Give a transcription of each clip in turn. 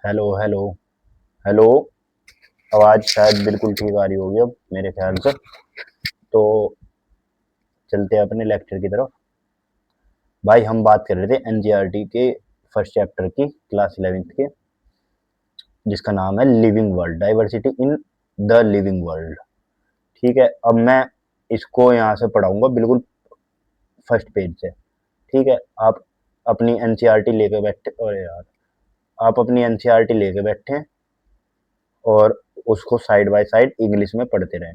Hello hello hello. आवाज़ शायद बिल्कुल ठीक आ रही होगी अब मेरे ख्याल से। तो चलते हैं अपने लेक्चर की तरफ। भाई हम बात कर रहे थे एनसीईआरटी के फर्स्ट चैप्टर की क्लास 11th के, जिसका नाम है living world, diversity in the living world. ठीक है, अब मैं इसको यहाँ से पढ़ाऊंगा बिल्कुल फर्स्ट पेज से। ठीक है, आप अपनी एनसीईआरटी लेके बैठे, अरे यार, आप अपनी एनसीईआरटी लेके बैठे और उसको साइड बाय साइड इंग्लिश में पढ़ते रहें।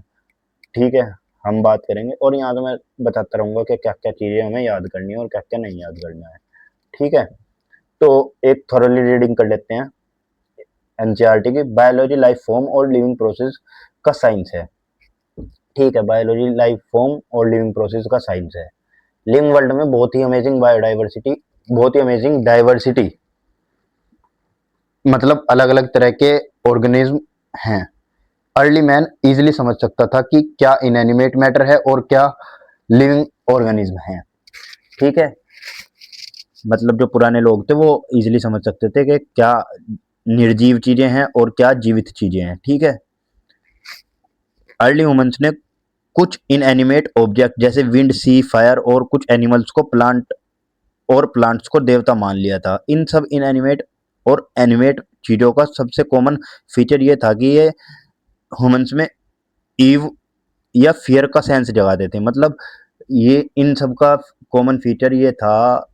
ठीक है, हम बात करेंगे और यहाँ तो मैं बताता रहूंगा कि क्या क्या चीज़ें हमें याद करनी है और क्या क्या नहीं याद करना है। ठीक है, तो एक थॉरली रीडिंग कर लेते हैं एनसीईआरटी की। बायोलॉजी लाइफ फॉर्म और लिविंग प्रोसेस का साइंस है। ठीक है, बायोलॉजी लाइफ फॉर्म और लिविंग प्रोसेस का साइंस है। लिविंग वर्ल्ड में बहुत ही अमेजिंग बायोडाइवर्सिटी, बहुत ही अमेजिंग डाइवर्सिटी, मतलब अलग अलग तरह के ऑर्गेनिज्म हैं। अर्ली मैन इजीली समझ सकता था कि क्या इनएनिमेट मैटर है और क्या लिविंग ऑर्गेनिज्म है। ठीक है, मतलब जो पुराने लोग थे वो इजीली समझ सकते थे कि क्या निर्जीव चीजें हैं और क्या जीवित चीजें हैं। ठीक है, अर्ली ह्यूमंस ने कुछ इनएनिमेट ऑब्जेक्ट जैसे विंड, सी, फायर और कुछ एनिमल्स को प्लांट्स को देवता मान लिया था। इन सब इनएनिमेट और एनिमेट चीजों का सबसे कॉमन फीचर ये था कि ये ह्यूमंस में ईव या फियर का सेंस जगाते थे। मतलब ये इन सब का कॉमन फीचर ये था,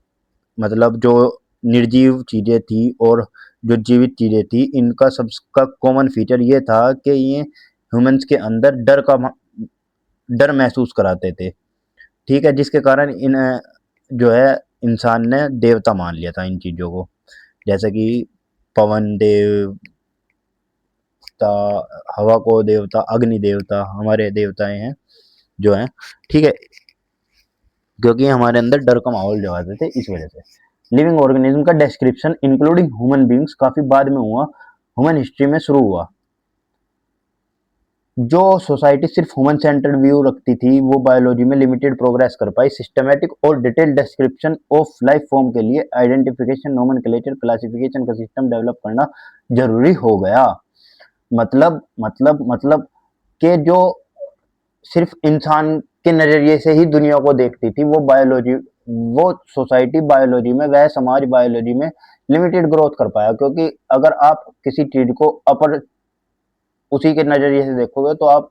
मतलब जो निर्जीव चीजें थी और जो जीवित चीजें थी, इनका सबका कॉमन फीचर ये था कि ये ह्यूमंस के अंदर डर महसूस कराते थे। ठीक है, जिसके कारण इन जो है इंसान ने देवता मान लिया था इन चीजों को, जैसे कि पवन देवता, हवा को देवता, अग्नि देवता हमारे देवताएं हैं जो हैं। ठीक है, क्योंकि हमारे अंदर डर का माहौल जगाते थे इस वजह से। लिविंग ऑर्गेनिज्म का डिस्क्रिप्शन इंक्लूडिंग ह्यूमन बींग्स काफी बाद में हुआ, ह्यूमन हिस्ट्री में शुरू हुआ। जो सोसाइटी सिर्फ ह्यूमन सेंटर्ड व्यू रखती थी वो बायोलॉजी में लिमिटेड प्रोग्रेस कर पाई। सिस्टमैटिक और detail description of life form के लिए आइडेंटिफिकेशन, नोमेनक्लेचर, क्लासिफिकेशन का सिस्टम डेवलप करना जरूरी हो गया। मतलब कि जो सिर्फ इंसान के नजरिए से ही दुनिया को देखती थी वो सोसाइटी बायोलॉजी में, वह समाज बायोलॉजी में लिमिटेड ग्रोथ कर पाया। क्योंकि अगर आप किसी चीज को अपर उसी के नजरिए से देखोगे तो आप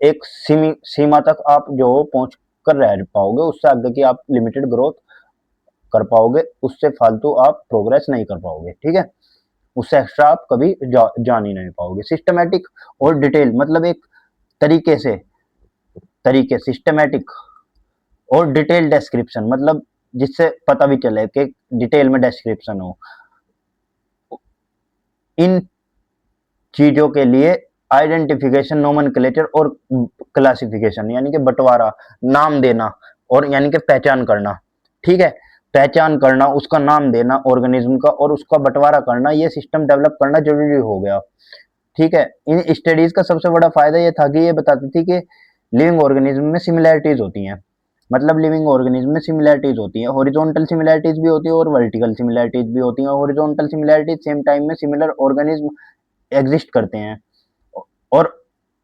एक सीमा तक आप जो पहुंच कर रह पाओगे, उससे आगे की आप लिमिटेड ग्रोथ कर पाओगे, उससे फालतू आप प्रोग्रेस नहीं कर पाओगे। ठीक है, उससे एक्स्ट्रा आप कभी जान ही नहीं पाओगे। सिस्टमेटिक और डिटेल मतलब एक तरीके से तरीके सिस्टमेटिक और डिटेल डिस्क्रिप्शन, मतलब जिससे पता भी चले कि डिटेल में डिस्क्रिप्शन हो इन चीजों के लिए। आइडेंटिफिकेशन, नोमेनक्लेचर और क्लासिफिकेशन यानी कि बंटवारा, नाम देना और यानी कि पहचान करना। ठीक है, पहचान करना, उसका नाम देना ऑर्गेनिज्म का और उसका बंटवारा करना, ये सिस्टम डेवलप करना जरूरी हो गया। ठीक है, इन स्टडीज का सबसे बड़ा फायदा ये था कि ये बताती थी कि लिविंग ऑर्गेनिज्म में सिमिलैरिटीज होती हैं। मतलब लिविंग ऑर्गेनिज्म में सिमिलैरिटीज होती हैं, हॉरिजॉन्टल सिमिलैरिटीज भी होती है और वर्टिकल सिमिलैरिटीज भी होती हैं। हॉरिजॉन्टल सिमिलैरिटीज सेम टाइम में सिमिलर ऑर्गेनिज्म एग्जिस्ट करते हैं और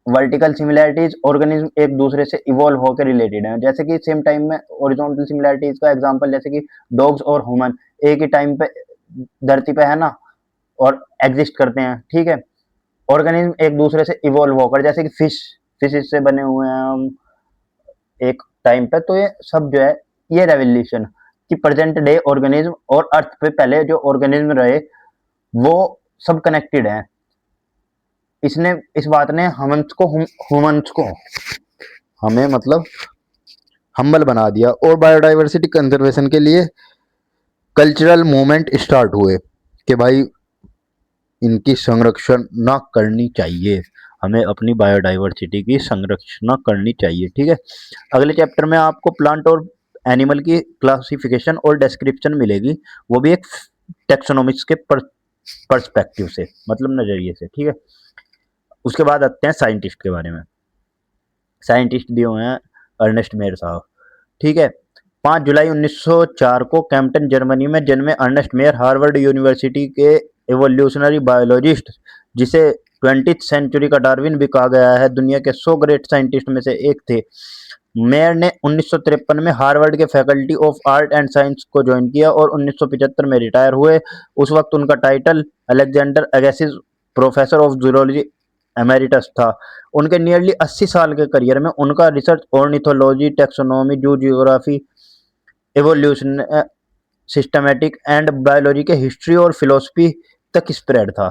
वर्टिकल सिमिलैरिटीज ऑर्गेनिज्म एक दूसरे से इवॉल्व होकर रिलेटेड हैं। जैसे कि सेम टाइम में हॉरिजॉन्टल सिमिलैरिटीज का एग्जांपल जैसे कि डॉग्स और ह्यूमन एक ही टाइम पे धरती पे है ना, और एग्जिस्ट करते हैं। ठीक है, ऑर्गेनिज्म एक दूसरे से इवॉल्व होकर, जैसे कि फिश से बने हुए हैं हम एक टाइम पे, तो ये सब जो है ये रेवोल्यूशन कि प्रेजेंट डे ऑर्गेनिज्म और अर्थ पे पहले जो ऑर्गेनिज्म रहे वो सब कनेक्टेड हैं। इसने इस बात ने ह्यूमंस को हमें मतलब हम्बल बना दिया और बायोडाइवर्सिटी कंजर्वेशन के लिए कल्चरल मूवमेंट स्टार्ट हुए कि भाई इनकी संरक्षण ना करनी चाहिए, हमें अपनी बायोडाइवर्सिटी की संरक्षण करनी चाहिए। ठीक है, अगले चैप्टर में आपको प्लांट और एनिमल की क्लासिफिकेशन और डिस्क्रिप्शन मिलेगी, वो भी एक टेक्सोनोमिक्स के पर्सपेक्टिव से, मतलब नजरिए से। ठीक है, उसके बाद आते हैं साइंटिस्ट के बारे में। साइंटिस्ट दिए हुए हैं अर्नेस्ट मेयर साहब। ठीक है, 5 जुलाई 1904 को कैम्पटन जर्मनी में जन्मे अर्नेस्ट मेयर हार्वर्ड यूनिवर्सिटी के एवोल्यूशनरी बायोलॉजिस्ट, जिसे 20th सेंचुरी का डार्विन भी कहा गया है, दुनिया के 100 ग्रेट साइंटिस्ट में से एक थे। मेयर ने 1953 में हार्वर्ड के faculty of art and science को ज्वाइन किया और 1975 में रिटायर हुए। उस वक्त उनका title Alexander Agassiz professor of zoology emeritus था। उनके नियरली 80 साल के करियर में उनका research ornithology, taxonomy, zoogeography, evolution, systematic and biology के हिस्ट्री और फिलोसफी तक स्प्रेड था।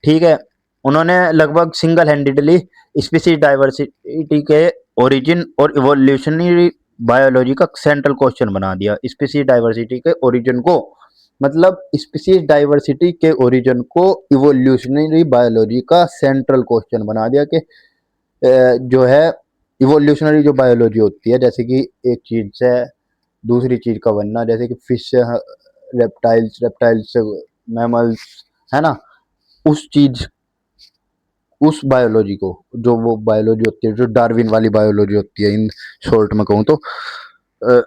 ठीक है, उन्होंने लगभग सिंगल हैंडेडली स्पीसीज डाइवर्सिटी के ओरिजिन और इवोल्यूशनरी बायोलॉजी का सेंट्रल क्वेश्चन बना दिया। स्पीसीज डाइवर्सिटी के ओरिजिन को, मतलब स्पीसीज डाइवर्सिटी के ओरिजिन को इवोल्यूशनरी बायोलॉजी का सेंट्रल क्वेश्चन बना दिया कि जो है इवोल्यूशनरी जो बायोलॉजी होती है, जैसे कि एक चीज से दूसरी चीज का बनना, जैसे कि फिश से रेप्टाइल्स, रेप्टाइल्स से मैमल्स, है ना, उस चीज, उस बायोलॉजी को, जो वो बायोलॉजी होती है जो डार्विन वाली बायोलॉजी होती है, इन शॉर्ट में कहूँ तो अ,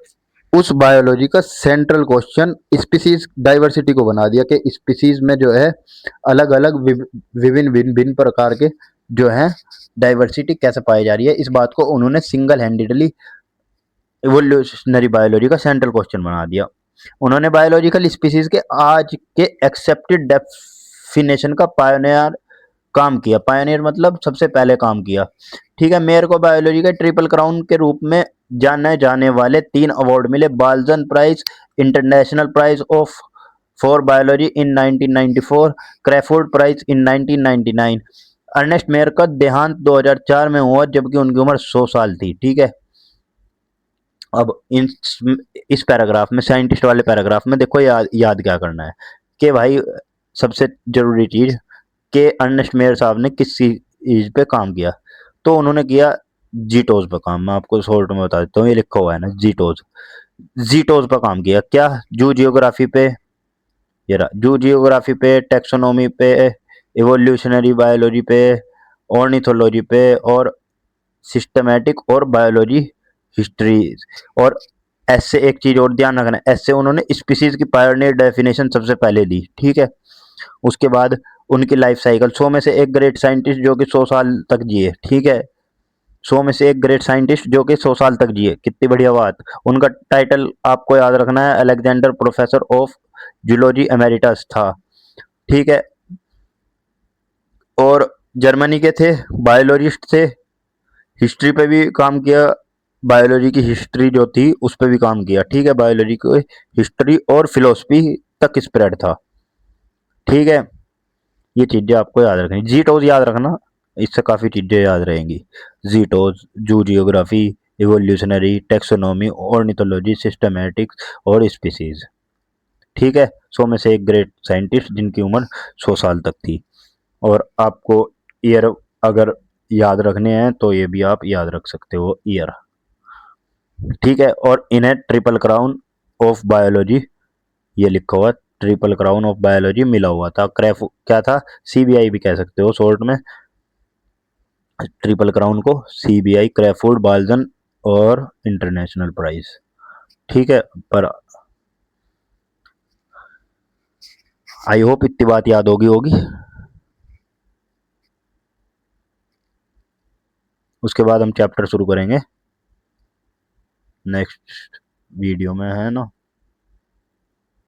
उस बायोलॉजी का सेंट्रल क्वेश्चन स्पीसीज डाइवर्सिटी को बना दिया कि स्पीसीज में जो है अलग अलग विभिन्न भिन्न भिन्न प्रकार के जो है डाइवर्सिटी कैसे पाई जा रही है। इस बात को उन्होंने सिंगल हैंडेडली इवोल्यूशनरी बायोलॉजी का सेंट्रल क्वेश्चन बना दिया। उन्होंने बायोलॉजिकल स्पीसीज के आज के एक्सेप्टेड डेफिनेशन का पायनियर काम किया। पायनियर मतलब सबसे पहले काम किया। ठीक है, मेयर को बायोलॉजी के ट्रिपल क्राउन के रूप में जाने जाने वाले 3 अवार्ड मिले। Balzan prize, international prize of for biology in 1994, Crafoord prize in 1999। Ernst Mayr का देहांत 2004 में हुआ जबकि उनकी उम्र 100 साल थी। ठीक है, अब इस पैराग्राफ में, साइंटिस्ट वाले पैराग्राफ में देखो, याद क्या करना है कि भाई सबसे जरूरी चीज कि अर्नेस्ट मेयर साहब ने किस चीज पे काम किया। तो उन्होंने किया जीटोज पे काम। मैं आपको शॉर्ट में बता देता हूँ, ये लिखा हुआ है ना, जीटोज। जीटोज पे काम किया। क्या? जू जियोग्राफी पे, ये रहा, जू जियोग्राफी पे, टेक्सोनोमी पे, इवोल्यूशनरी बायोलॉजी पे, ऑर्निथोलॉजी पे, और सिस्टमैटिक और बायोलॉजी हिस्ट्री। और ऐसे एक चीज और ध्यान रखना, ऐसे उन्होंने स्पीसीज की पायोनियर डेफिनेशन सबसे पहले दी। ठीक है, उसके बाद उनकी लाइफ साइकिल, 100 में से एक ग्रेट साइंटिस्ट जो कि 100 साल तक जिए। ठीक है, 100 में से एक ग्रेट साइंटिस्ट जो कि 100 साल तक जिए, कितनी बढ़िया बात। उनका टाइटल आपको याद रखना है, Alexander professor of zoology emeritus था। ठीक है, और जर्मनी के थे, बायोलॉजिस्ट थे, हिस्ट्री पे भी काम किया, बायोलॉजी की हिस्ट्री जो थी उस पे भी काम किया। ठीक है, बायोलॉजी की हिस्ट्री और फिलोसफी तक स्प्रेड था। ठीक है, ये चीजें आपको याद रखनी। जीटोज याद रखना, इससे काफी चीजें याद रहेंगी। जीटोज, zoo geography, evolutionary, taxonomy, ornithology, systematics और स्पीसीज। ठीक है, 100 में से एक ग्रेट साइंटिस्ट जिनकी उम्र 100 साल तक थी। और आपको ईयर अगर याद रखने हैं तो ये भी आप याद रख सकते हो, ईयर। ठीक है, और इन्हें ट्रिपल क्राउन ऑफ बायोलॉजी, ये लिखा हुआ, ट्रिपल क्राउन ऑफ बायोलॉजी मिला हुआ था। क्रैफ क्या था? सीबीआई भी कह सकते हो शॉर्ट में। ट्रिपल क्राउन को सीबीआई, क्रैफोर्ड, बाल्जन और इंटरनेशनल प्राइज। ठीक है, पर आई होप इतनी बात याद होगी। उसके बाद हम चैप्टर शुरू करेंगे नेक्स्ट वीडियो में, है ना।